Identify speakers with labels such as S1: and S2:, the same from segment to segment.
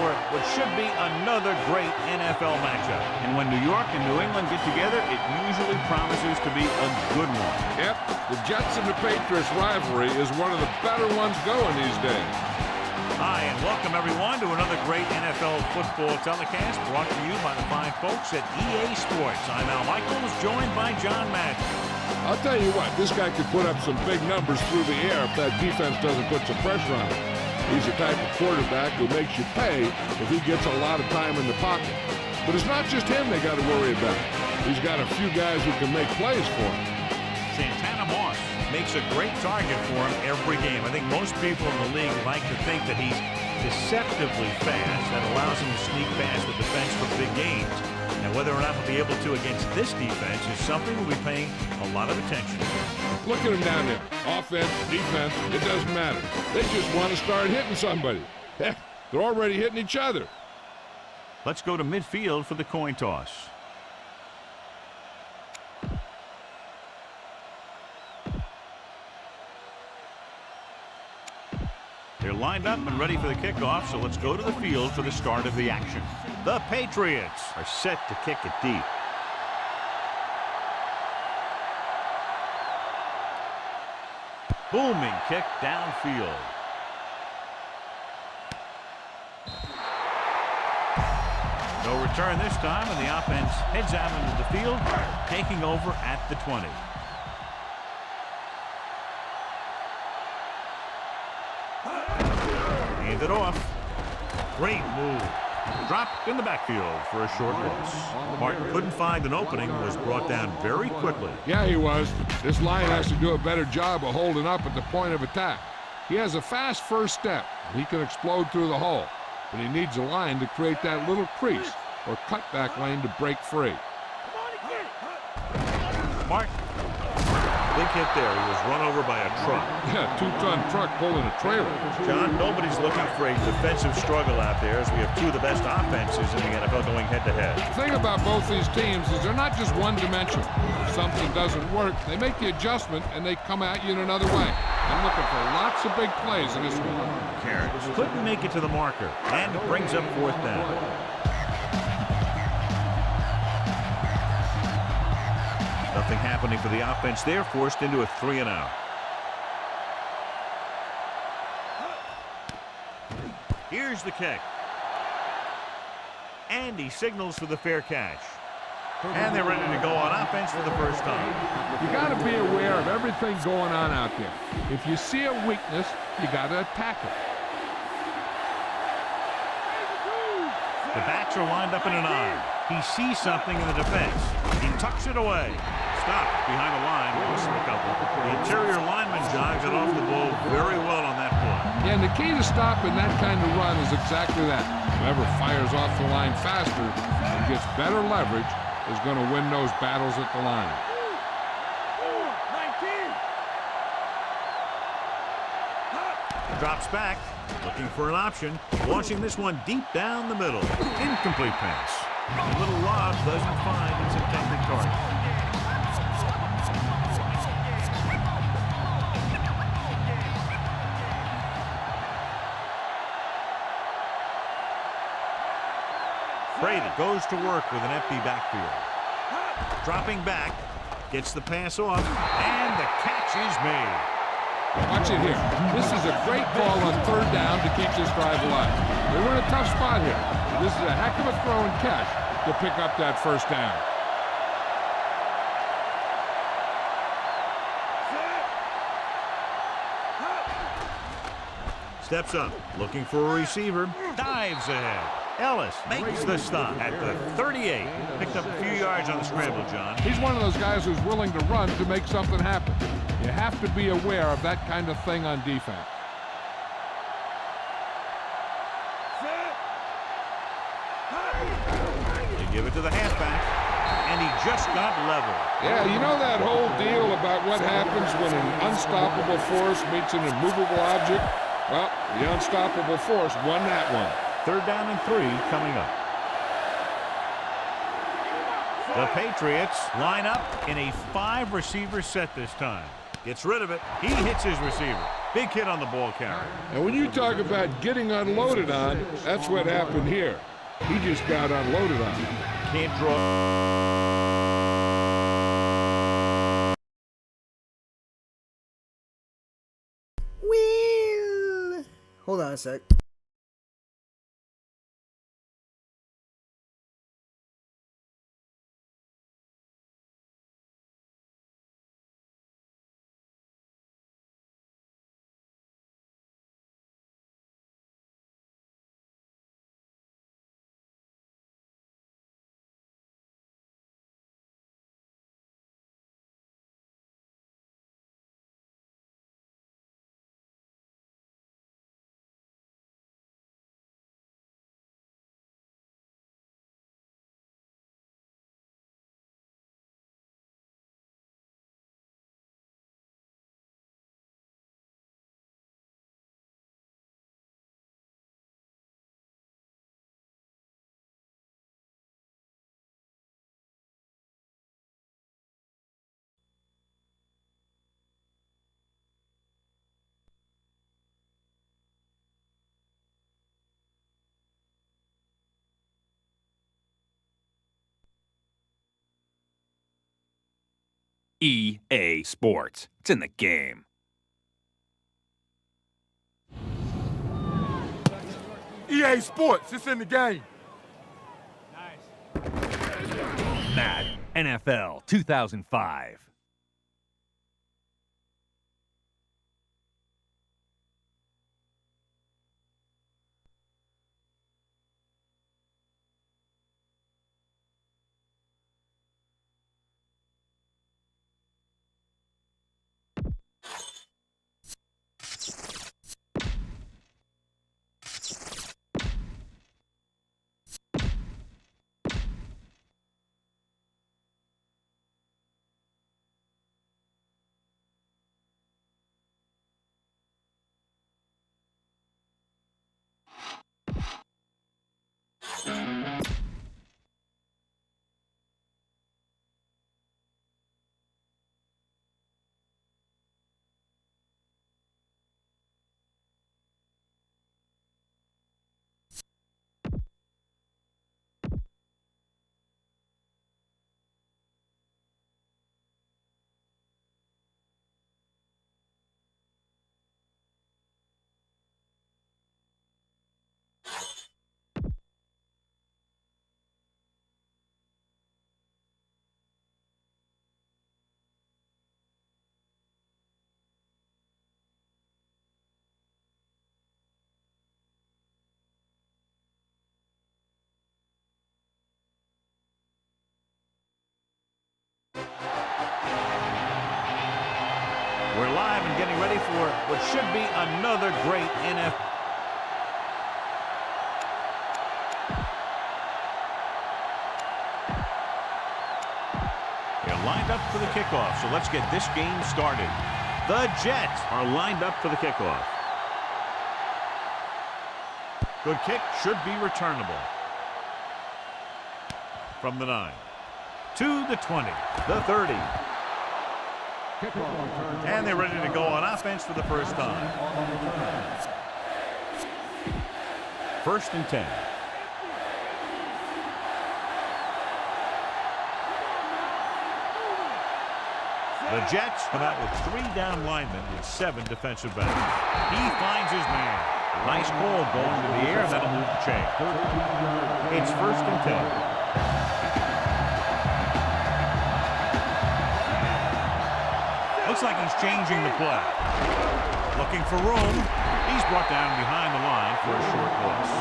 S1: for what should be another great NFL matchup. And when New York and New England get together, it usually promises to be a good one.
S2: Yep, the Jets and the Patriots rivalry is one of the better ones going these days.
S1: Hi, and welcome everyone to another great NFL football telecast brought to you by the fine folks at EA Sports. I'm Al Michaels, joined by John Madden.
S2: I'll tell you what, this guy could put up some big numbers through the air if that defense doesn't put some pressure on him. He's the type of quarterback who makes you pay if he gets a lot of time in the pocket. But it's not just him they got to worry about. He's got a few guys who can make plays for him.
S1: Santana Moss makes a great target for him every game. I think most people in the league like to think that he's deceptively fast. That allows him to sneak past the defense for big gains. And whether or not he'll be able to against this defense is something we'll be paying a lot of attention to.
S2: Look at him down there. Offense, defense, it doesn't matter. They just want to start hitting somebody. Heck, they're already hitting each other.
S1: Let's go to midfield for the coin toss. They're lined up and ready for the kickoff, so let's go to the field for the start of the action. The Patriots are set to kick it deep. Booming kick downfield. No return this time, and the offense heads out into the field, taking over at the 20. Hand it off. Great move. Dropped in the backfield for a short loss. Martin couldn't find an opening, was brought down very quickly.
S2: Yeah, he was. This line has to do a better job of holding up at the point of attack. He has a fast first step. He can explode through the hole, but he needs a line to create that little crease or cutback lane to break free.
S1: Mark. Big hit there. He was run over by a truck.
S2: Yeah, two-ton truck pulling a trailer.
S1: John, nobody's looking for a defensive struggle out there as we have two of the best offenses in the NFL going head-to-head.
S2: The thing about both these teams is they're not just one-dimensional. If something doesn't work, they make the adjustment and they come at you in another way. I'm looking for lots of big plays in this one.
S1: Carrots couldn't make it to the marker and brings up fourth down. Nothing happening for the offense there, forced into a 3-and-out. Here's the kick. And he signals for the fair catch. And they're ready to go on offense for the first time.
S2: You got to be aware of everything going on out there. If you see a weakness, you got to attack it.
S1: The backs are lined up in an I. He sees something in the defense. He tucks it away. Stopped behind the line. The interior lineman jogs it off the ball very well on that play.
S2: Yeah, and the key to stopping that kind of run is exactly that. Whoever fires off the line faster and gets better leverage is going to win those battles at the line.
S1: Drops back, looking for an option. Launching this one deep down the middle. Incomplete pass. A little lob doesn't find its intended target. Brady goes to work with an empty backfield. Dropping back, gets the pass off, and the catch is made.
S2: Watch it here. This is a great call on third down to keep this drive alive. They were in a tough spot here. This is a heck of a throw and catch to pick up that first down.
S1: Steps up, looking for a receiver, dives ahead. Ellis makes the stop at the 38. Picked up a few yards on the scramble, John.
S2: He's one of those guys who's willing to run to make something happen. You have to be aware of that kind of thing on defense.
S1: They give it to the halfback, and he just got level.
S2: Yeah, you know that whole deal about what happens when an unstoppable force meets an immovable object? Well, the unstoppable force won that one.
S1: Third down and 3 coming up. The Patriots line up in a 5-receiver set this time. Gets rid of it. He hits his receiver. Big hit on the ball carrier.
S2: And when you talk about getting unloaded on, that's what happened here. He just got unloaded on.
S1: Can't draw.
S3: Well, hold on a sec.
S4: EA Sports. It's in the game.
S5: EA Sports, it's in the game.
S4: Madden NFL 2005.
S1: We're live and getting ready for what should be another great NFL. They're lined up for the kickoff, so let's get this game started. The Jets are lined up for the kickoff. Good kick, should be returnable. From the 9. To the 20. The 30. And they're ready to go on offense for the first time. 1st and 10. The Jets come out with 3 down linemen with 7 defensive backs. He finds his man. Nice ball going to the air, and that'll move the chain. It's 1st and 10. Looks like he's changing the play. Looking for room. He's brought down behind the line for a short loss.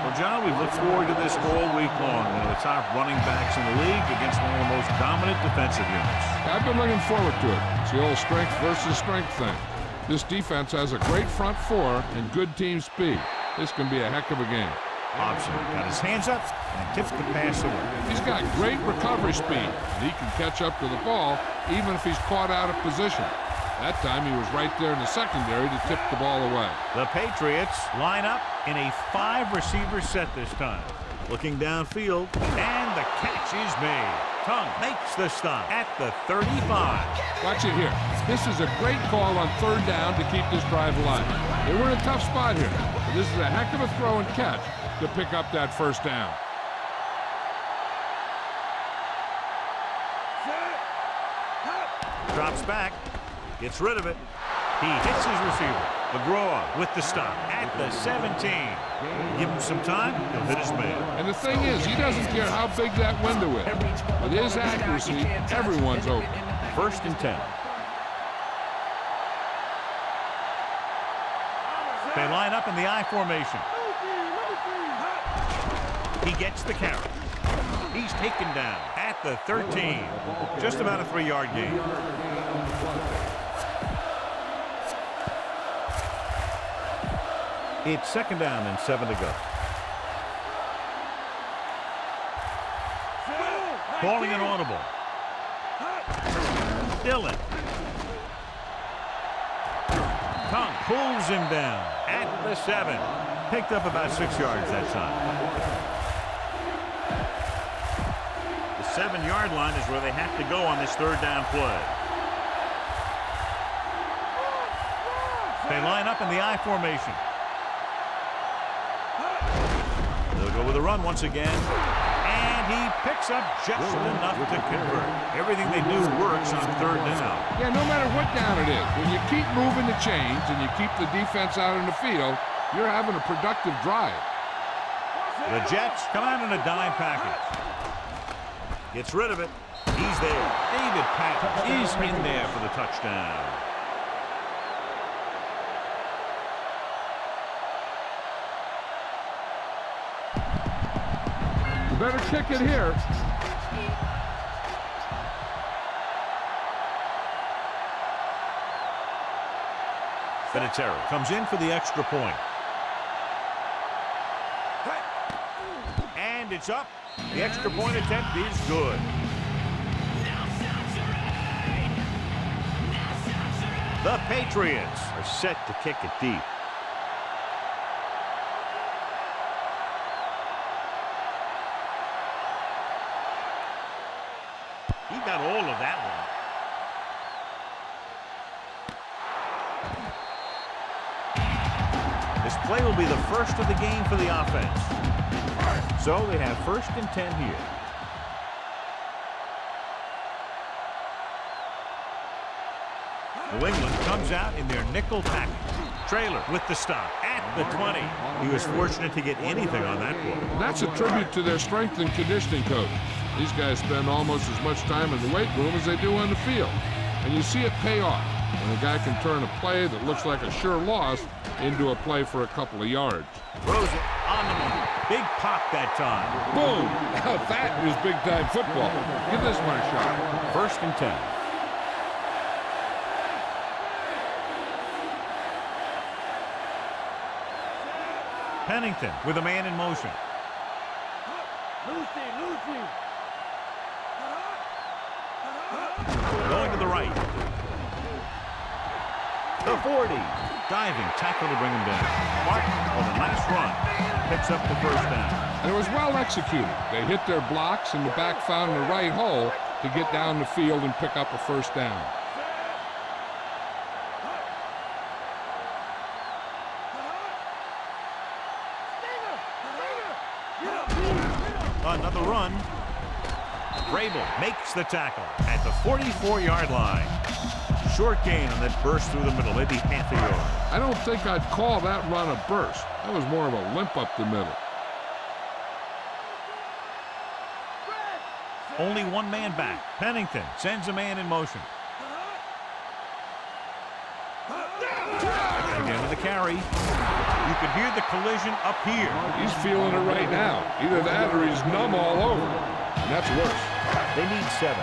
S1: Well, John, we've looked forward to this all week long. One of the top running backs in the league against one of the most dominant defensive units.
S2: I've been looking forward to it. It's the old strength versus strength thing. This defense has a great front 4 and good team speed. This can be a heck of a game.
S1: Hobson got his hands up and tipped the pass away.
S2: He's got great recovery speed, and he can catch up to the ball even if he's caught out of position. That time he was right there in the secondary to tip the ball away.
S1: The Patriots line up in a 5-receiver set this time. Looking downfield, and the catch is made. Tongue makes the stop at the 35.
S2: Watch it here. This is a great call on 3rd down to keep this drive alive. They were in a tough spot here, but this is a heck of a throw and catch to pick up that 1st down.
S1: Drops back, gets rid of it. He hits his receiver. McGraw with the stop at the 17. Give him some time, he'll hit his man.
S2: And the thing is, he doesn't care how big that window is. With his accuracy, everyone's open.
S1: 1st and 10. They line up in the I formation. He gets the carry. He's taken down at the 13. Just about a 3-yard gain. It's 2nd down and 7 to go. Calling an audible. Dillon. Tongue pulls him down at the 7. Picked up about 6 yards that time. The 7-yard line is where they have to go on this 3rd down play. They line up in the I formation. They'll go with a run once again. And he picks up just enough to convert. Everything they do works on 3rd down.
S2: Yeah, no matter what down it is, when you keep moving the chains and you keep the defense out in the field, you're having a productive drive.
S1: The Jets come out in a dime package. Gets rid of it. He's there. David Patton is in there for the touchdown.
S2: You better kick it here.
S1: Vinatieri comes in for the extra point. And it's up. The extra point attempt is good. The Patriots are set to kick it deep. He got all of that one. This play will be the first of the game for the offense. So they have 1st and 10 here. New England comes out in their nickel package. Trailer with the stop at the 20. He was fortunate to get anything on that play.
S2: That's a tribute to their strength and conditioning coach. These guys spend almost as much time in the weight room as they do on the field. And you see it pay off when a guy can turn a play that looks like a sure loss into a play for a couple of yards.
S1: Throws it on the money. Big pop that time.
S2: Boom! Now that is big-time football. Give this one a shot.
S1: 1st and 10. Pennington with a man in motion. Going to the right. The 40. Diving tackle to bring him down. Marhq with a nice run. Picks up the 1st down.
S2: And it was well executed. They hit their blocks and the back found the right hole to get down the field and pick up a 1st down.
S1: Another run. Vrabel makes the tackle at the 44-yard line. Short gain on that burst through the middle, maybe half a yard.
S2: I don't think I'd call that run a burst. That was more of a limp up the middle.
S1: Only one man back. Pennington sends a man in motion. Again with the carry. You can hear the collision up here.
S2: He's feeling it right now. Either that or he's numb all over. And that's worse.
S1: They need 7.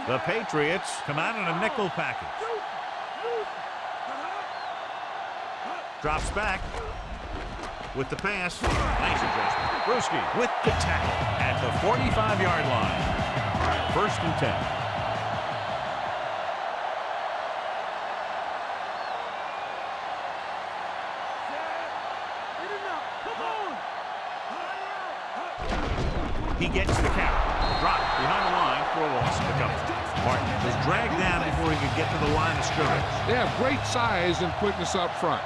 S1: The Patriots come out in a nickel package. Drops back with the pass. Nice adjustment. Brewski with the tackle at the 45-yard line. 1st and 10. He gets the carry. Dropped behind the line for a loss of a couple. Martin was dragged down before he could get to the line of scrimmage.
S2: They have great size and quickness up front.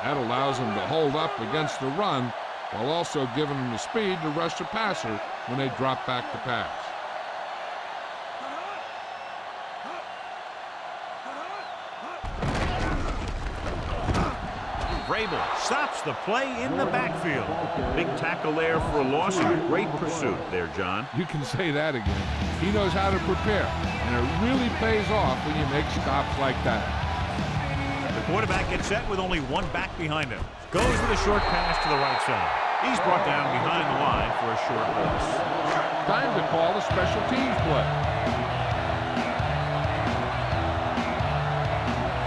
S2: That allows them to hold up against the run while also giving them the speed to rush the passer when they drop back to pass.
S1: Vrabel stops the play in the backfield. Big tackle there for a loss and a great pursuit there, John.
S2: You can say that again. He knows how to prepare, and it really pays off when you make stops like that.
S1: The quarterback gets set with only one back behind him. Goes with a short pass to the right side. He's brought down behind the line for a short loss.
S2: Time to call a special teams play.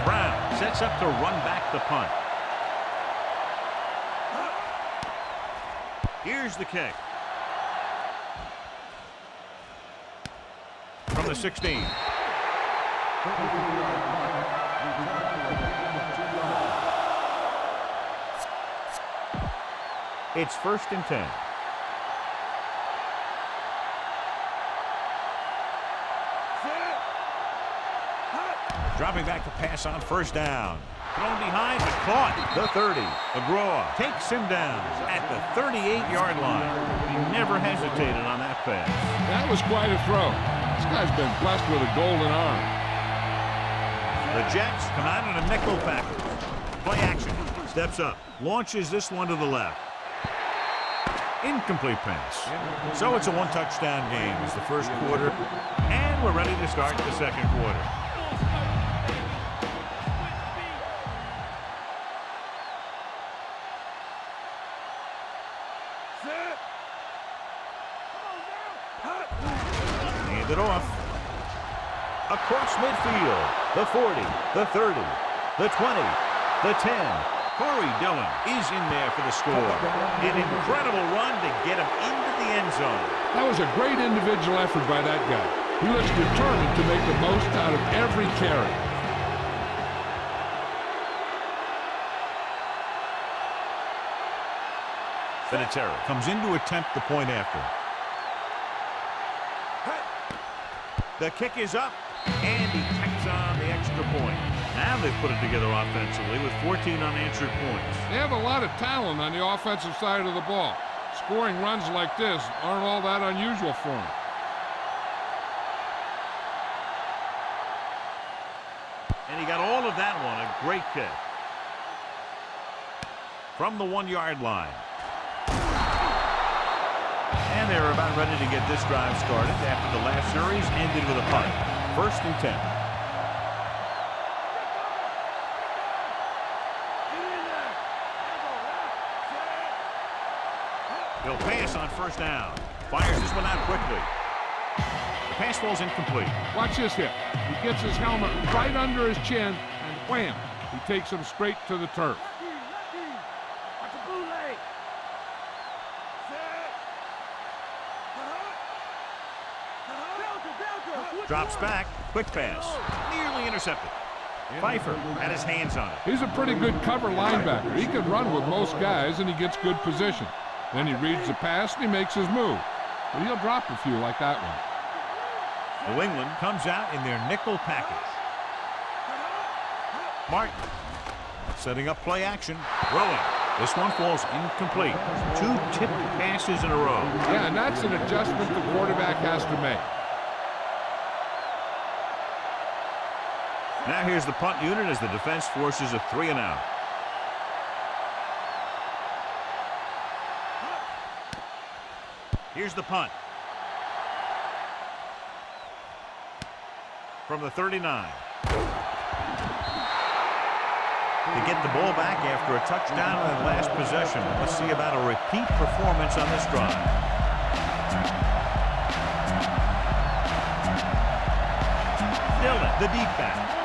S1: Brown sets up to run back the punt. Here's the kick. From the 16. It's 1st and 10. Dropping back to pass on 1st down. Thrown behind, but caught. The 30. McGraw takes him down at the 38-yard line. He never hesitated on that pass.
S2: That was quite a throw. This guy's been blessed with a golden arm.
S1: The Jets come out in a nickel package. Play action. Steps up. Launches this one to the left. Incomplete pass. So it's a one-touchdown game. It's the first quarter, and we're ready to start the second quarter. Hand it off. Across midfield. The 40, the 30, the 20, the 10. Corey Dillon is in there for the score. An incredible run to get him into the end zone.
S2: That was a great individual effort by that guy. He looks determined to make the most out of every carry.
S1: Vinatieri comes in to attempt the point after. The kick is up, and he tacks on the extra point. Now they've put it together offensively with 14 unanswered points.
S2: They have a lot of talent on the offensive side of the ball. Scoring runs like this aren't all that unusual for them.
S1: And he got all of that one, a great kick. From the 1-yard line. And they're about ready to get this drive started after the last series ended with a punt. 1st and 10. He'll pass on 1st down. Fires this one out quickly. The pass falls incomplete.
S2: Watch this hit. He gets his helmet right under his chin, and wham! He takes him straight to the turf.
S1: Drops back. Quick pass. Nearly intercepted. Pfeiffer had his hands on it.
S2: He's a pretty good cover linebacker. He can run with most guys, and he gets good position. Then he reads the pass, and he makes his move. But he'll drop a few like that one.
S1: New England comes out in their nickel package. Martin setting up play action. Throwing. This one falls incomplete. 2 tipped passes in a row.
S2: Yeah, and that's an adjustment the quarterback has to make.
S1: Now here's the punt unit as the defense forces a 3-and-out. Here's the punt. From the 39. To get the ball back after a touchdown in the last possession. Let's see about a repeat performance on this drive. Dillon, the deep back.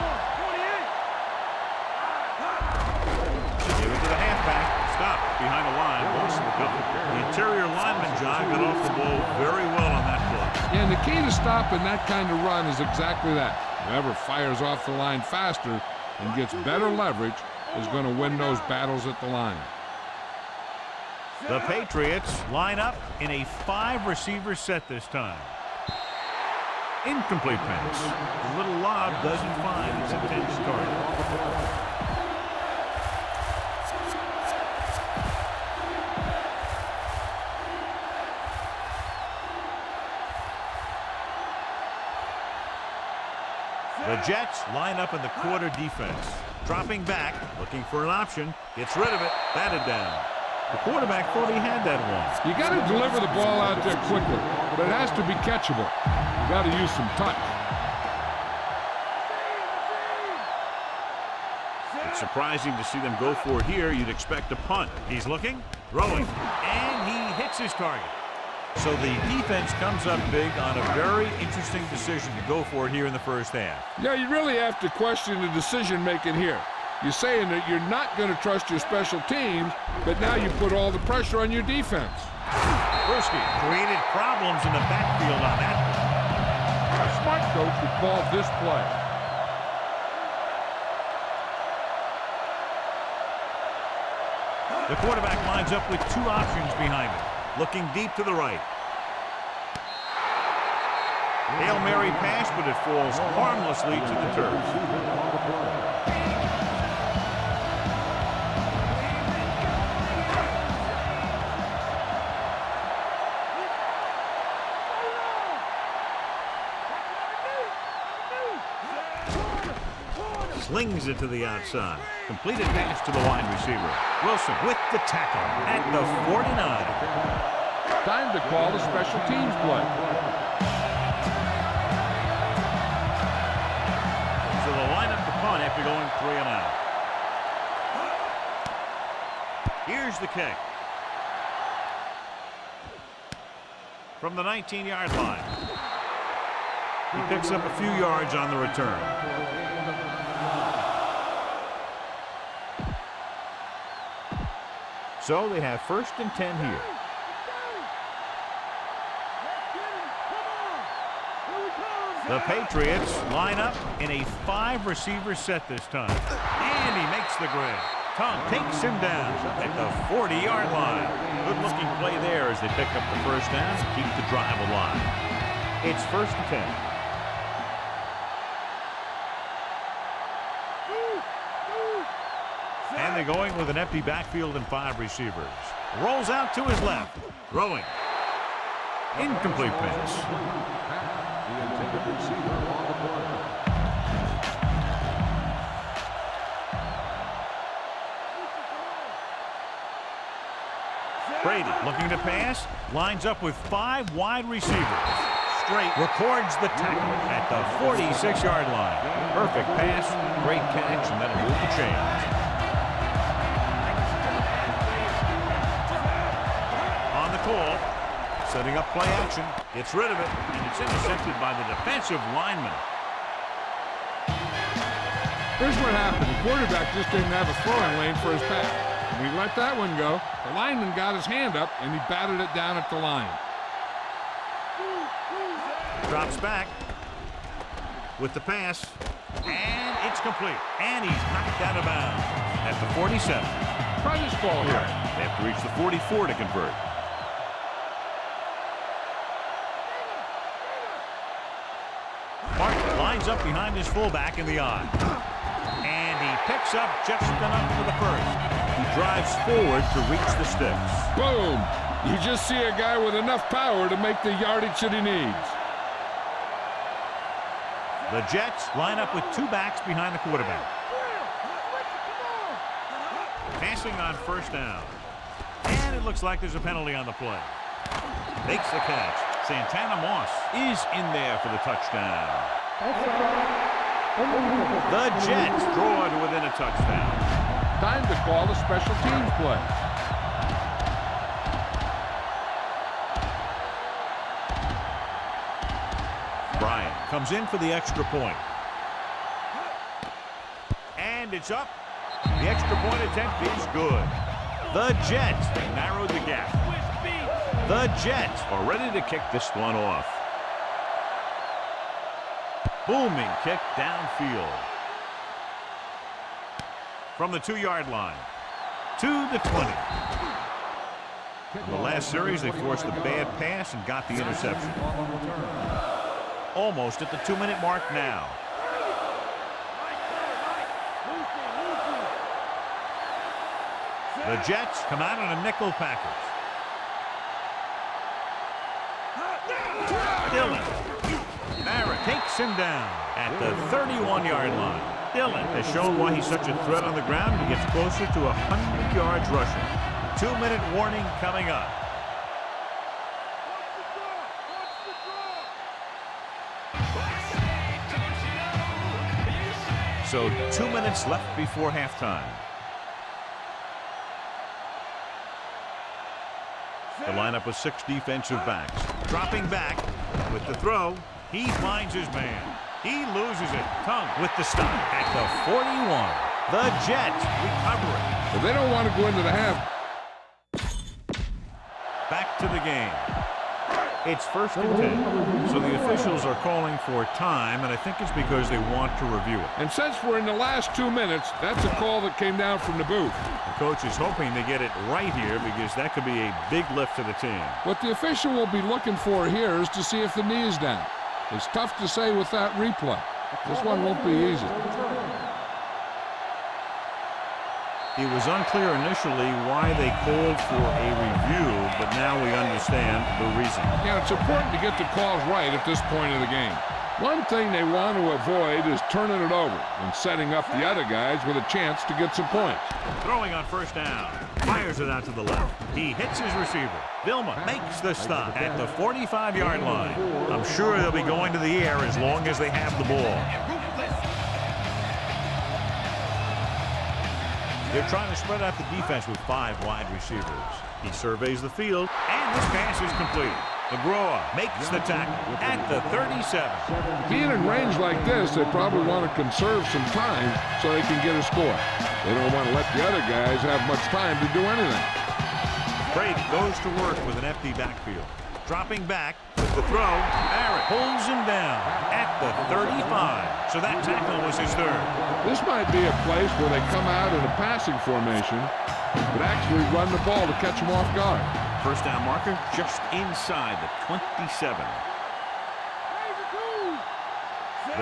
S1: Give it to the halfback. Stop behind the line. Lost the couple. The interior lineman, John, got off the ball very well on that play.
S2: Yeah, and the key to stopping that kind of run is exactly that. Whoever fires off the line faster and gets better leverage is going to win those battles at the line.
S1: The Patriots line up in a 5-receiver set this time. Incomplete pass. The little lob doesn't find its intended target. The Jets line up in the quarter defense. Dropping back, looking for an option. Gets rid of it. Batted down. The quarterback thought he had that one.
S2: You got to deliver the ball out there quickly, but it has to be catchable. You got to use some touch.
S1: It's surprising to see them go for it here. You'd expect a punt. He's looking, throwing, and he hits his target. So the defense comes up big on a very interesting decision to go for it here in the first half.
S2: Yeah, you really have to question the decision-making here. You're saying that you're not going to trust your special teams, but now you put all the pressure on your defense.
S1: Bruschi created problems in the backfield on that one.
S2: A smart coach would call this play.
S1: The quarterback lines up with two options behind him. Looking deep to the right. Hail Mary pass, but it falls harmlessly to the turf. Slings it to the outside. Completed pass to the wide receiver. Wilson with the tackle at the 49.
S2: Time to call a special teams play.
S1: So they'll line up the punt after going 3 and out. Here's the kick. From the 19-yard line. He picks up a few yards on the return. So they have 1st and 10 here. The Patriots line up in a 5-receiver set this time. And he makes the grab. Tom takes him down at the 40-yard line. Good-looking play there as they pick up the first down and keep the drive alive. It's 1st and 10. And they're going with an empty backfield and 5 receivers. Rolls out to his left. Throwing. Incomplete pass. Brady looking to pass. Lines up with 5 wide receivers. Straight records the tackle at the 46-yard line. Perfect pass. Great catch, and that'll move the chains. Call, setting up play action, gets rid of it, and it's intercepted by the defensive lineman.
S2: Here's what happened. The quarterback just didn't have a throwing lane for his pass. When he let that one go, the lineman got his hand up, and he batted it down at the line.
S1: Drops back with the pass, and it's complete. And he's knocked out of bounds at the 47.
S2: Try this ball here.
S1: They have to reach the 44 to convert. Marhq lines up behind his fullback in the I. And he picks up just enough for the first. He drives forward to reach the sticks.
S2: Boom! You just see a guy with enough power to make the yardage that he needs.
S1: The Jets line up with 2 backs behind the quarterback. Passing on 1st down. And it looks like there's a penalty on the play. Makes the catch. Santana Moss is in there for the touchdown. The Jets draw it within a touchdown.
S2: Time to call a special teams play.
S1: Bryant comes in for the extra point. And it's up. The extra point attempt is good. The Jets narrowed the gap. The Jets are ready to kick this one off. Booming kick downfield. From the 2-yard line to the 20. In the last series, they forced a bad pass and got the interception. Almost at the 2-minute mark now. The Jets come out in a nickel package. Dillon. Marhq takes him down at the 31-yard line. Dillon has shown why he's such a threat on the ground. He gets closer to 100 yards rushing. 2-minute warning coming up. So 2 minutes left before halftime. The lineup with 6 defensive backs. Dropping back with the throw. He finds his man. He loses it. Tongue with the stop at the 41. The Jets recover it.
S2: But they don't want to go into the half.
S1: Back to the game. It's 1st and 10. So the officials are calling for time, and I think it's because they want to review it.
S2: And since we're in the last 2 minutes, that's a call that came down from the booth.
S1: The coach is hoping to get it right here because that could be a big lift to the team.
S2: What the official will be looking for here is to see if the knee is down. It's tough to say with that replay. This one won't be easy.
S1: It was unclear initially why they called for a review, but now we understand the reason.
S2: Yeah, it's important to get the calls right at this point of the game. One thing they want to avoid is turning it over and setting up the other guys with a chance to get some points.
S1: Throwing on 1st down. Fires it out to the left. He hits his receiver. Vilma makes the stop at the 45-yard line. I'm sure they'll be going to the air as long as they have the ball. They're trying to spread out the defense with 5 wide receivers. He surveys the field, and this pass is complete. McGraw makes the tackle at the 37.
S2: Being in range like this, they probably want to conserve some time so they can get a score. They don't want to let the other guys have much time to do anything.
S1: Brady goes to work with an empty backfield. Dropping back with the throw. Marhq pulls him down at the 35. So that tackle was his 3rd.
S2: This might be a place where they come out in a passing formation, but actually run the ball to catch them off guard.
S1: 1st down marker just inside the 27.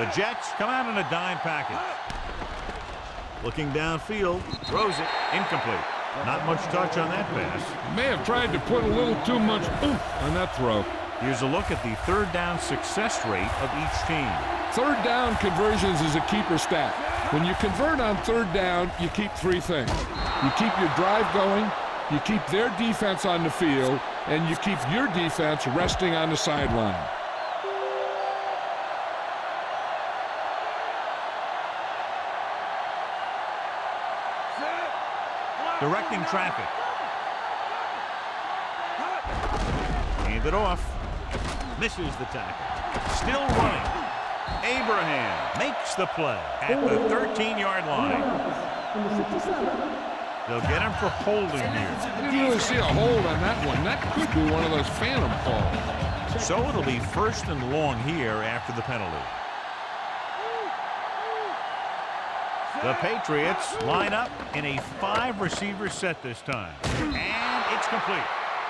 S1: The Jets come out in a dime package. Looking downfield, throws it, incomplete. Not much touch on that pass.
S2: May have tried to put a little too much oomph on that throw.
S1: Here's a look at the 3rd down success rate of each team.
S2: 3rd down conversions is a keeper stat. When you convert on 3rd down, you keep 3 things. You keep your drive going, you keep their defense on the field, and you keep your defense resting on the sideline.
S1: Directing traffic. Hand it off. Misses the tackle. Still running. Abraham makes the play at the 13-yard line. They'll get him for holding here.
S2: I didn't really see a hold on that one. That could be one of those phantom calls.
S1: So it'll be 1st and long here after the penalty. The Patriots line up in a 5-receiver set this time. And it's complete.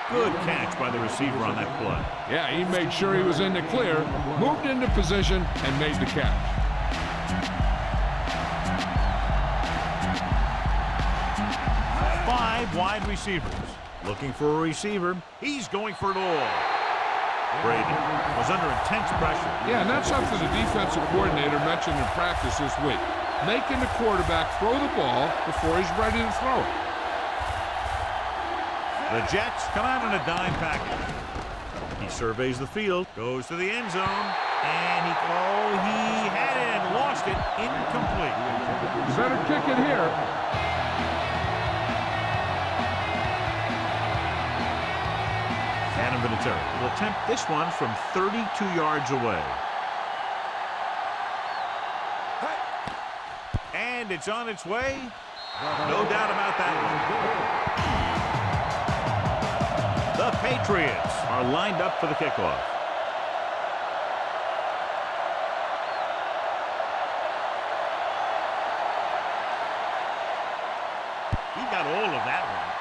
S1: Good catch by the receiver on that play.
S2: Yeah, he made sure he was in the clear, moved into position, and made the catch.
S1: Five wide receivers. Looking for a receiver. He's going for it all. Brady was under intense pressure.
S2: Yeah, and that's something the defensive coordinator mentioned in practice this week. Making the quarterback throw the ball before he's ready to throw it.
S1: The Jets come out in a dime package. He surveys the field, goes to the end zone, and he had it and lost it. Incomplete.
S2: You better kick it here.
S1: Adam Vinatieri will attempt this one from 32 yards away. And it's on its way. No doubt about that one. The Patriots are lined up for the kickoff. He got all of that one.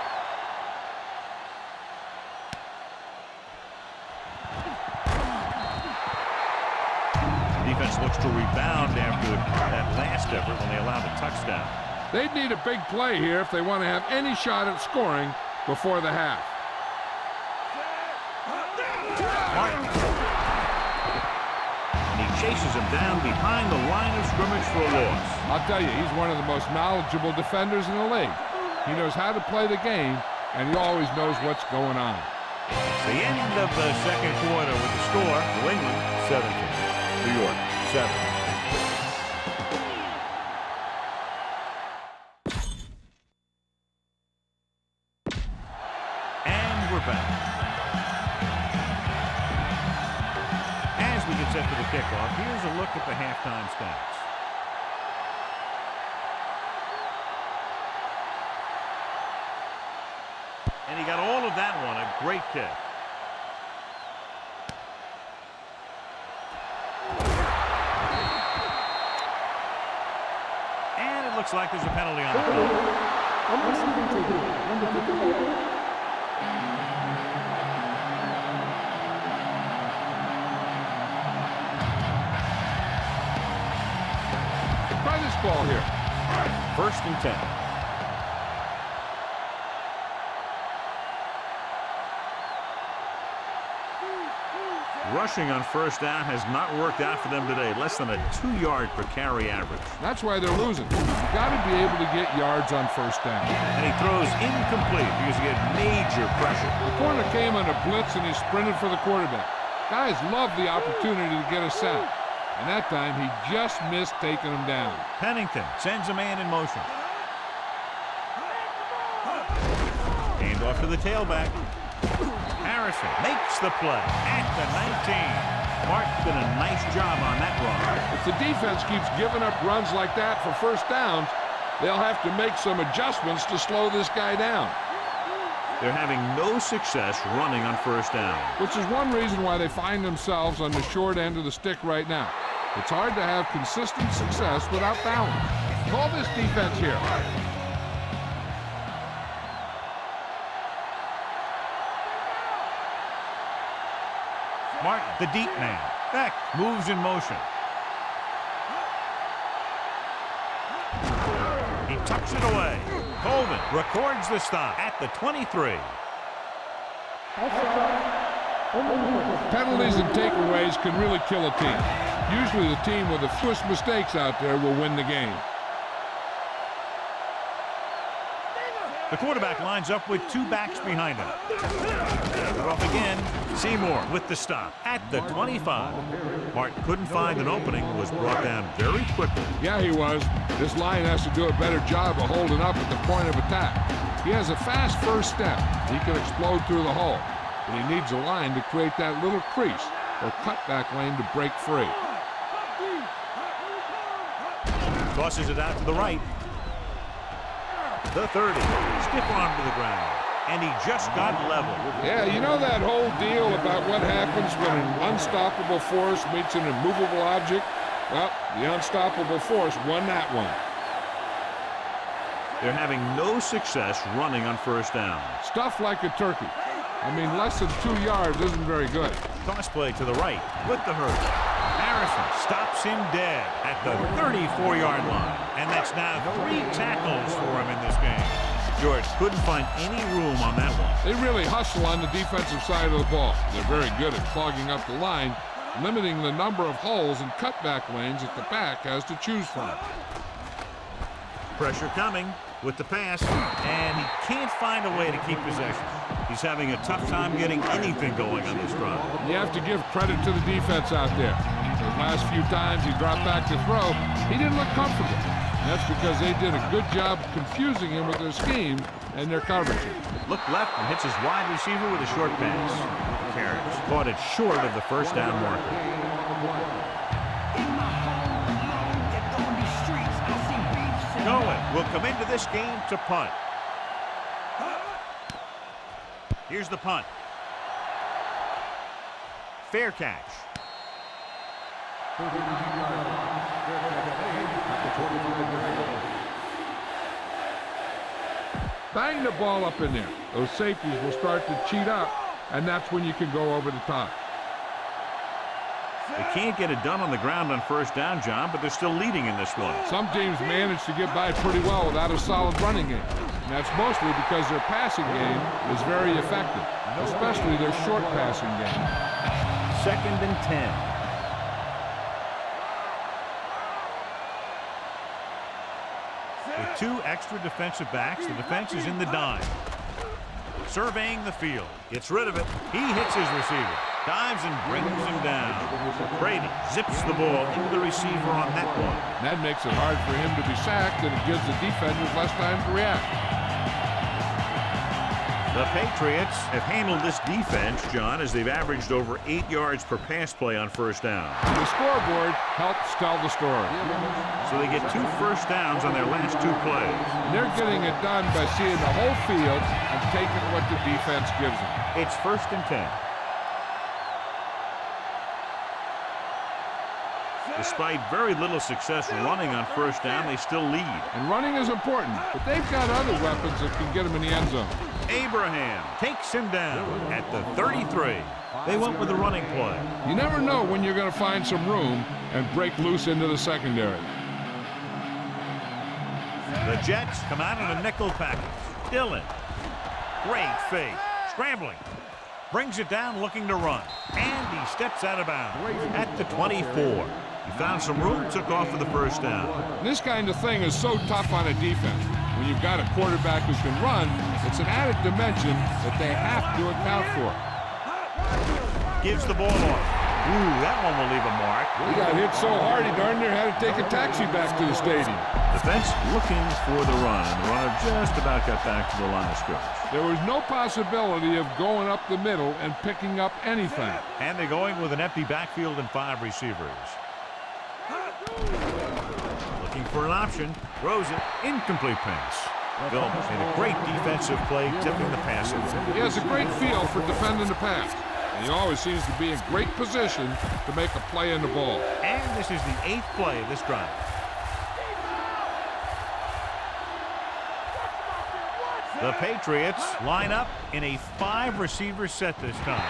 S1: defense looks to rebound after that last effort when they allowed a touchdown.
S2: They'd need a big play here if they want to have any shot at scoring before the half.
S1: Marhq. And he chases him down behind the line of scrimmage for a loss.
S2: I'll tell you, he's one of the most knowledgeable defenders in the league. He knows how to play the game, and he always knows what's going on.
S1: It's the end of the second quarter with the score. New England 17. New York 7. And we're back. As we get set for the kickoff, here's a look at the halftime stats. And he got all of that one. A great kick. And it looks like there's a penalty on the field.
S2: Try this ball here.
S1: 1st and 10. Rushing on first down has not worked out for them today. Less than a 2-yard per carry average.
S2: That's why they're losing. You've got to be able to get yards on first down.
S1: And he throws incomplete because he had major pressure.
S2: The corner came on a blitz and he sprinted for the quarterback. Guys love the opportunity to get a sack. And that time he just missed taking him down.
S1: Pennington sends a man in motion. Hand off to the tailback. Harrison makes the play at the 19. Marhq did a nice job on that run.
S2: If the defense keeps giving up runs like that for first downs, they'll have to make some adjustments to slow this guy down.
S1: They're having no success running on first down.
S2: Which is one reason why they find themselves on the short end of the stick right now. It's hard to have consistent success without balance. Call this defense here.
S1: Marhq, the deep man. Beck moves in motion. He tucks it away. Colvin records the stop at the 23.
S2: Penalties and takeaways can really kill a team. Usually the team with the fewest mistakes out there will win the game.
S1: The quarterback lines up with 2 backs behind him. Cut off again. Seymour with the stop at the 25. Marhq couldn't find an opening, was brought down very quickly.
S2: Yeah, he was. This line has to do a better job of holding up at the point of attack. He has a fast first step. He can explode through the hole. But he needs a line to create that little crease or cutback lane to break free.
S1: Tosses it out to the right. The 30. Stiff arm to the ground. And he just got level.
S2: Yeah, you know that whole deal about what happens when an unstoppable force meets an immovable object? Well, the unstoppable force won that one.
S1: They're having no success running on first down.
S2: Stuff like a turkey. I mean, less than 2 yards isn't very good.
S1: Toss play to the right with the hurdle. Harrison stops him dead at the 34-yard line. And that's now 3 tackles for him in this game. George couldn't find any room on that one.
S2: They really hustle on the defensive side of the ball. They're very good at clogging up the line, limiting the number of holes and cutback lanes that the back has to choose from.
S1: Pressure coming with the pass, and he can't find a way to keep possession. He's having a tough time getting anything going on this drive.
S2: You have to give credit to the defense out there. The last few times he dropped back to throw, he didn't look comfortable. And that's because they did a good job confusing him with their scheme and their coverage.
S1: Look left and hits his wide receiver with a short pass. Carries. Caught it short of the first down marker. Going will come into this game to punt. Here's the punt. Fair catch.
S2: Bang the ball up in there. Those safeties will start to cheat up, and that's when you can go over the top.
S1: They can't get it done on the ground on first down, John, but they're still leading in this one.
S2: Some teams manage to get by pretty well without a solid running game. And that's mostly because their passing game is very effective, especially their short passing game.
S1: 2nd and 10. With 2 extra defensive backs, the defense is in the dime. Surveying the field. Gets rid of it. He hits his receiver. Dives and brings him down. Brady zips the ball into the receiver on that one.
S2: That makes it hard for him to be sacked, and it gives the defenders less time to react.
S1: The Patriots have handled this defense, John, as they've averaged over 8 yards per pass play on first down.
S2: And the scoreboard helps tell the story.
S1: So they get 2 first downs on their last 2 plays.
S2: And they're getting it done by seeing the whole field and taking what the defense gives them.
S1: It's 1st and 10. Despite very little success running on first down, they still lead.
S2: And running is important, but they've got other weapons that can get them in the end zone.
S1: Abraham takes him down at the 33. They went with the running play.
S2: You never know when you're going to find some room and break loose into the secondary.
S1: The Jets come out in a nickel package. Dillon. Great fake. Scrambling. Brings it down looking to run. And he steps out of bounds at the 24. He found some room, took off for the first down.
S2: This kind of thing is so tough on a defense. When you've got a quarterback who can run, it's an added dimension that they have to account for.
S1: Gives the ball off. Ooh, that one will leave a mark.
S2: He got hit so hard he darn near had to take a taxi back to the stadium.
S1: Defense looking for the run. The runner just about got back to the line of scrimmage.
S2: There was no possibility of going up the middle and picking up anything.
S1: And they're going with an empty backfield and 5 receivers. Looking for an option. Throws it. Incomplete pass. Bill made a great defensive play, tipping the pass over.
S2: He has a great feel for defending the pass. And he always seems to be in great position to make a play in the ball.
S1: And this is the 8th play of this drive. The Patriots line up in a 5-receiver set this time.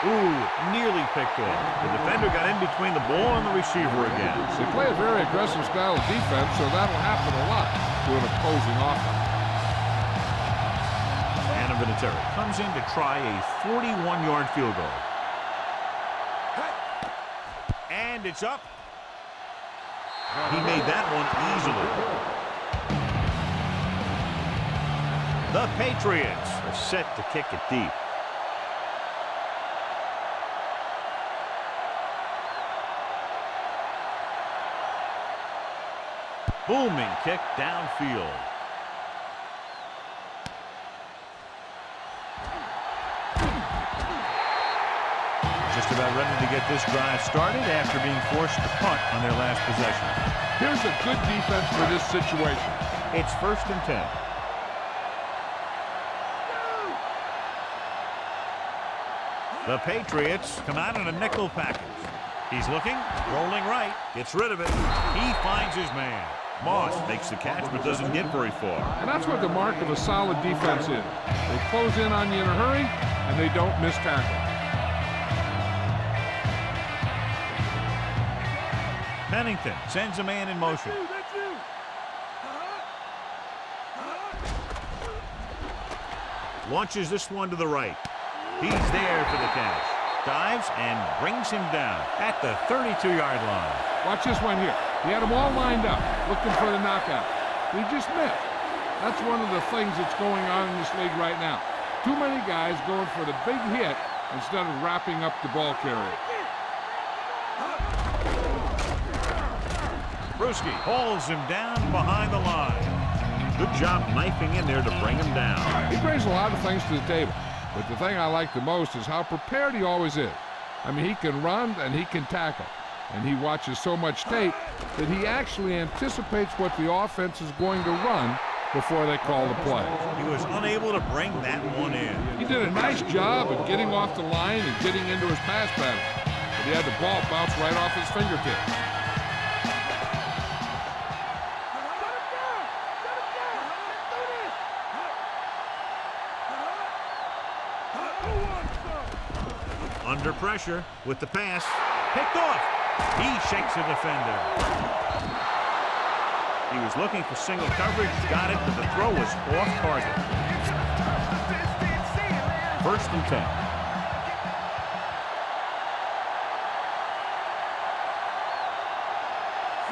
S1: Ooh, nearly picked off. The defender got in between the ball and the receiver again.
S2: They play a very aggressive style of defense, so that'll happen a lot to an opposing offense.
S1: And Vinatieri comes in to try a 41-yard field goal. And it's up. He made that one easily. The Patriots are set to kick it deep. Booming kick downfield. Just about ready to get this drive started after being forced to punt on their last possession.
S2: Here's a good defense for this situation.
S1: It's 1st and 10. The Patriots come out in a nickel package. He's looking, rolling right, gets rid of it. He finds his man. Moss makes the catch but doesn't get very far.
S2: And that's what the mark of a solid defense is. They close in on you in a hurry, and they don't miss tackle.
S1: Pennington sends a man in motion. Launches this one to the right. He's there for the catch. Dives and brings him down at the 32-yard line.
S2: Watch this one here. He had them all lined up, looking for the knockout. He just missed. That's one of the things that's going on in this league right now. Too many guys going for the big hit instead of wrapping up the ball carrier.
S1: Brewski hauls him down behind the line. Good job knifing in there to bring him down.
S2: He brings a lot of things to the table. But the thing I like the most is how prepared he always is. I mean, he can run and he can tackle. And he watches so much tape that he actually anticipates what the offense is going to run before they call the play.
S1: He was unable to bring that one in.
S2: He did a nice job of getting off the line and getting into his pass pattern. But he had the ball bounce right off his fingertips.
S1: Under pressure with the pass. Picked off. He shakes a defender. He was looking for single coverage, got it, but the throw was off target. 1st and 10.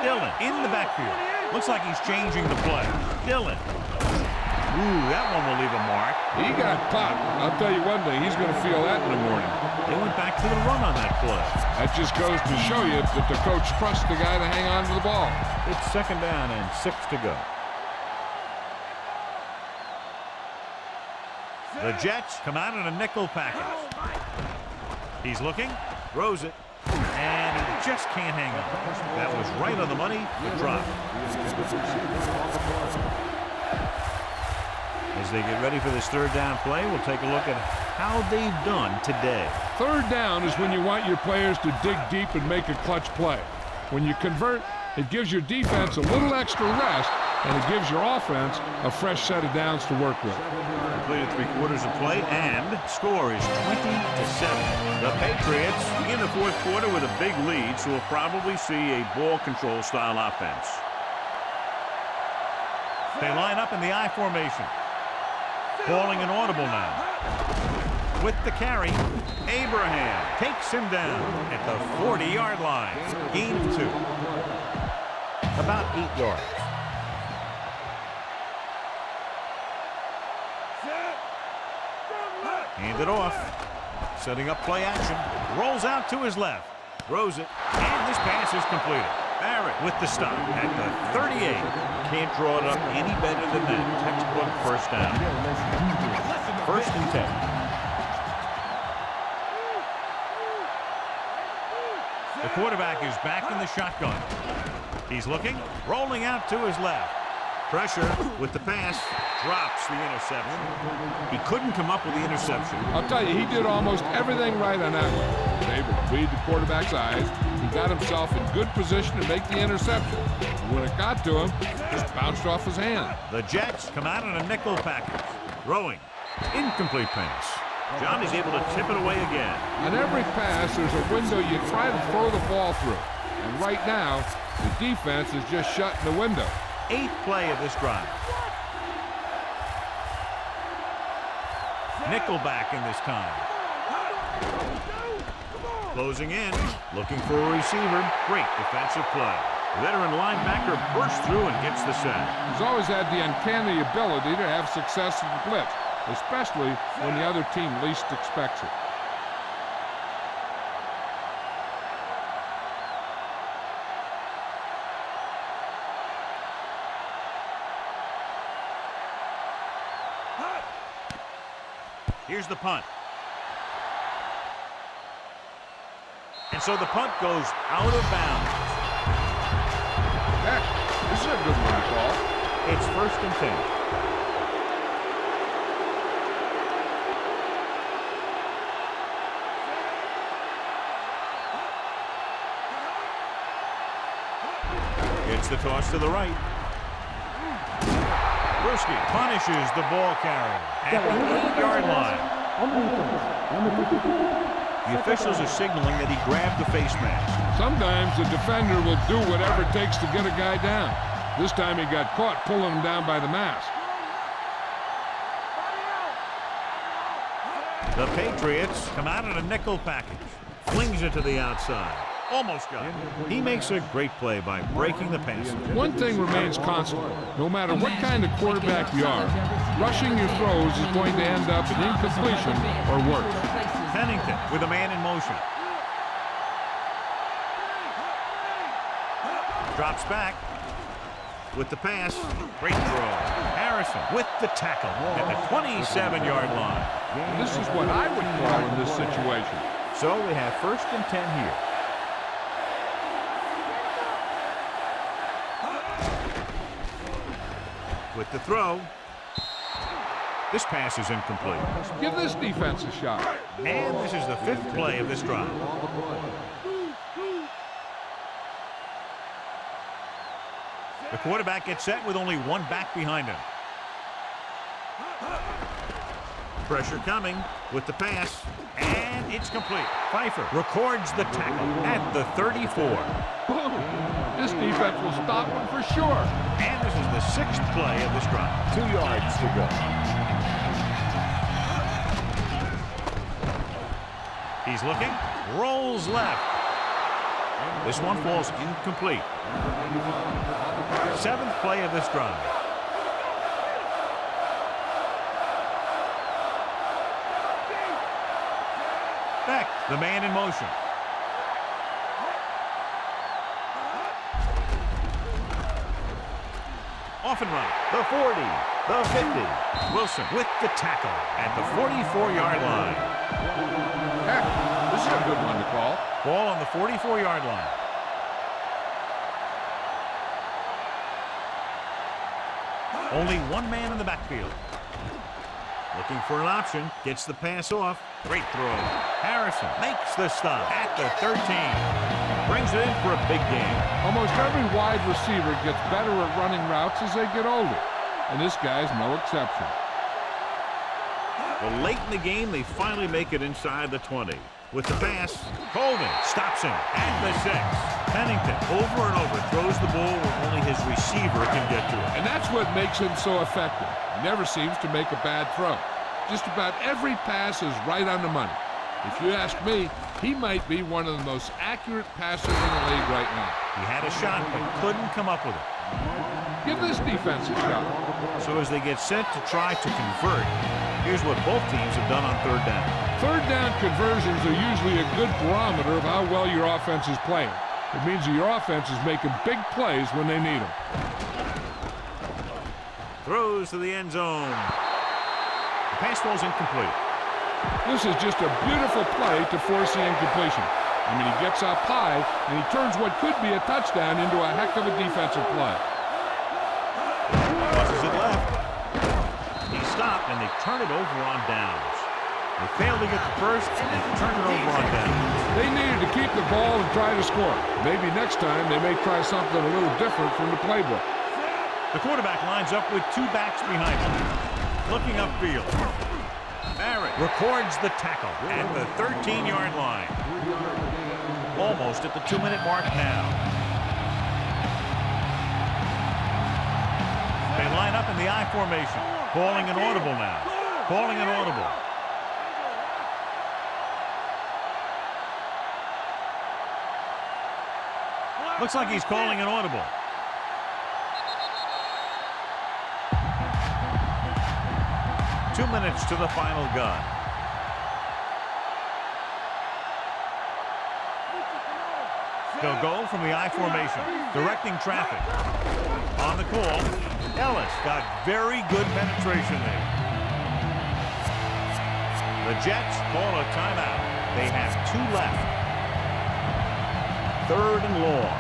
S1: Dillon in the backfield. Looks like he's changing the play. Dillon. Ooh, that one will leave a mark.
S2: He got popped. I'll tell you one thing, he's going to feel that in the morning.
S1: They went back to the run on that play.
S2: That just goes to show you that the coach trusts the guy to hang on to the ball.
S1: It's 2nd down and 6 to go. The Jets come out in a nickel package. He's looking, throws it, and he just can't hang on. That was right on the money, the drop. As they get ready for this 3rd down play, we'll take a look at how they've done today.
S2: 3rd down is when you want your players to dig deep and make a clutch play. When you convert, it gives your defense a little extra rest, and it gives your offense a fresh set of downs to work with.
S1: Completed 3/4 of play, and score is 20-7. The Patriots begin the 4th quarter with a big lead, so we'll probably see a ball control style offense. They line up in the I formation. Calling an audible now. With the carry, Abraham takes him down at the 40-yard line. Gain of 2. About 8 yards. Handed off. Setting up play action. Rolls out to his left. Throws it. And this pass is completed. Barrett with the stop at the 38. Can't draw it up any better than that. Textbook 1st down. 1st and 10. The quarterback is back in the shotgun. He's looking, rolling out to his left. Pressure with the pass, drops the interception. He couldn't come up with the interception.
S2: I'll tell you, he did almost everything right on that one. He was able to read the quarterback's eyes. He got himself in good position to make the interception. When it got to him, it just bounced off his hand.
S1: The Jets come out in a nickel package. Throwing. Incomplete pass. Johnny's able to tip it away again.
S2: On every pass, there's a window you try to throw the ball through. And right now, the defense is just shutting the window.
S1: 8th play of this drive. Nickelback in this time. Closing in, looking for a receiver. Great defensive play. Veteran linebacker bursts through and gets the sack.
S2: He's always had the uncanny ability to have success in the blitz, especially when the other team least expects it.
S1: Here's the punt. And so the punt goes out of bounds.
S2: Heck, this is a good one to call.
S1: It's 1st and 10. Gets the toss to the right. Brewski punishes the ball carrier at the 8-yard line. The officials are signaling that he grabbed the face mask.
S2: Sometimes the defender will do whatever it takes to get a guy down. This time he got caught pulling him down by the mask.
S1: The Patriots come out in a nickel package. Flings it to the outside. Almost got it. He makes a great play by breaking the pass.
S2: One thing remains constant. No matter what kind of quarterback you are, rushing your throws is going to end up in incompletion or worse.
S1: Pennington with a man in motion. Drops back with the pass. Great throw. Harrison with the tackle at the 27-yard line.
S2: This is what I would call in this situation.
S1: So we have 1st and 10 here. With the throw. This pass is incomplete.
S2: Give this defense a shot.
S1: And this is the 5th play of this drive. The quarterback gets set with only one back behind him. Pressure coming with the pass. And it's complete. Pfeiffer records the tackle at the 34.
S2: Boom! This defense will stop him for sure.
S1: And this is the 6th play of this drive.
S2: 2 yards to go.
S1: He's looking, rolls left. This one falls incomplete. 7th play of this drive. Beck, the man in motion. Off and right, the 40, the 50. Wilson with the tackle at the 44-yard line.
S2: Heck, this is a good one to call.
S1: Ball on the 44-yard line. Only one man in the backfield. Looking for an option. Gets the pass off. Great throw. Harrison makes the stop at the 13. Brings it in for a big game.
S2: Almost every wide receiver gets better at running routes as they get older. And this guy's no exception.
S1: Well, late in the game, they finally make it inside the 20. With the pass, Colvin stops him at the 6. Pennington over and over throws the ball where only his receiver can get to it.
S2: And that's what makes him so effective. He never seems to make a bad throw. Just about every pass is right on the money. If you ask me, he might be one of the most accurate passers in the league right now.
S1: He had a shot but couldn't come up with it.
S2: Give this defense a shot.
S1: So as they get set to try to convert, here's what both teams have done on 3rd down.
S2: 3rd down conversions are usually a good barometer of how well your offense is playing. It means that your offense is making big plays when they need them.
S1: Throws to the end zone. The pass falls incomplete.
S2: This is just a beautiful play to force the incompletion. I mean, he gets up high, and he turns what could be a touchdown into a heck of a defensive play.
S1: Tosses it left. He stopped, and they turn it over on downs. They failed to get the first, and they turn it over on downs.
S2: They needed to keep the ball and try to score. Maybe next time they may try something a little different from the playbook.
S1: The quarterback lines up with 2 backs behind him. Looking upfield. Barrett records the tackle at the 13-yard line. Almost at the 2-minute mark now. They line up in the I formation. Calling an audible now. Calling an audible. Looks like he's calling an audible. Two minutes to the final gun. They'll go from the I formation, directing traffic. On the call, Ellis got very good penetration there. The Jets call a timeout. They have 2 left. 3rd and long.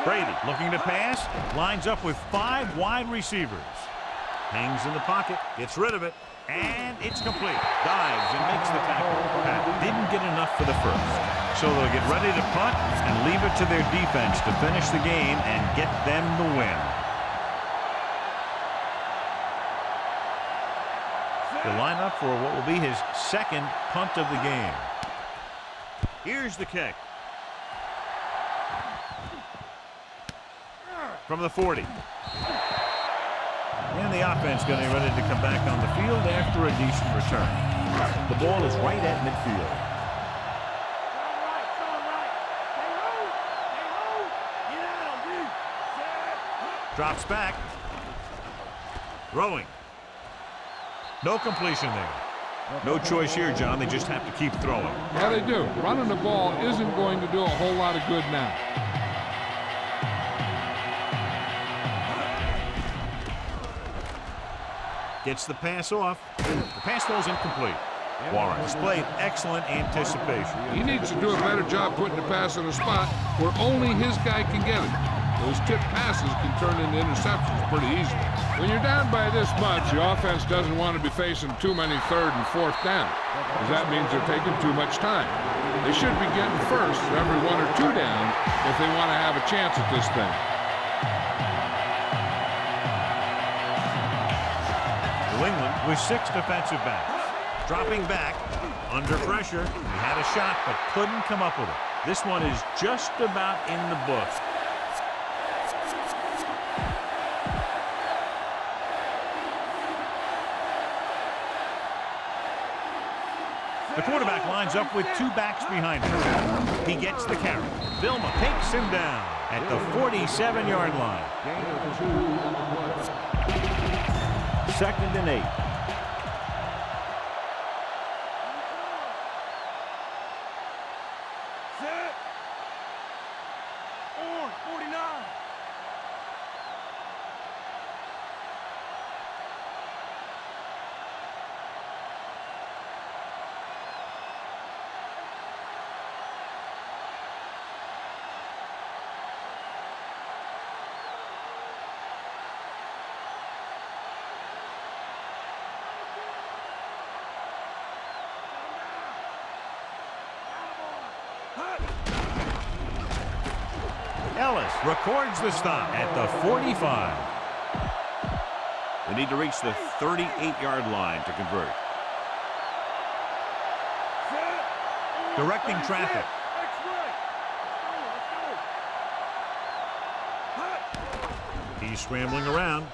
S1: Brady looking to pass, lines up with 5 wide receivers. Hangs in the pocket, gets rid of it, and it's complete. Dives and makes the tackle. That didn't get enough for the first. So they'll get ready to punt and leave it to their defense to finish the game and get them the win. He'll line up for what will be his 2nd punt of the game. Here's the kick. From the 40. And the offense getting ready to come back on the field after a decent return. The ball is right at midfield. Drops back. Throwing. No completion there. No choice here, John. They just have to keep throwing.
S2: Yeah, they do. Running the ball isn't going to do a whole lot of good now.
S1: Gets the pass off. The pass falls incomplete. Warren displayed excellent anticipation.
S2: He needs to do a better job putting the pass in a spot where only his guy can get it. Those tip passes can turn into interceptions pretty easily. When you're down by this much, the offense doesn't want to be facing too many 3rd and 4th down, because that means they're taking too much time. They should be getting first every 1 or 2 down if they want to have a chance at this thing.
S1: New England with 6 defensive backs. Dropping back, under pressure. He had a shot, but couldn't come up with it. This one is just about in the book. The quarterback lines up with 2 backs behind him. He gets the carry. Vilma takes him down at the 47-yard line. 2nd and 8.
S5: Set. Orange, 49.
S1: Ellis records the stop at the 45.
S6: They need to reach the 38-yard line to convert.
S1: Directing traffic. He's scrambling around.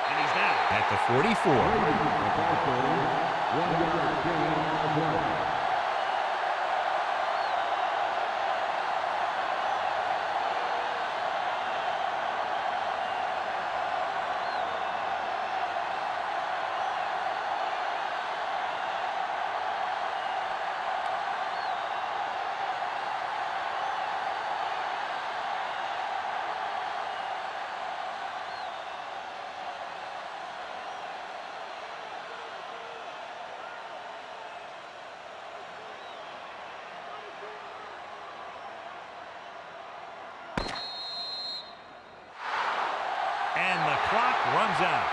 S1: And he's down at the 44. And the clock runs out.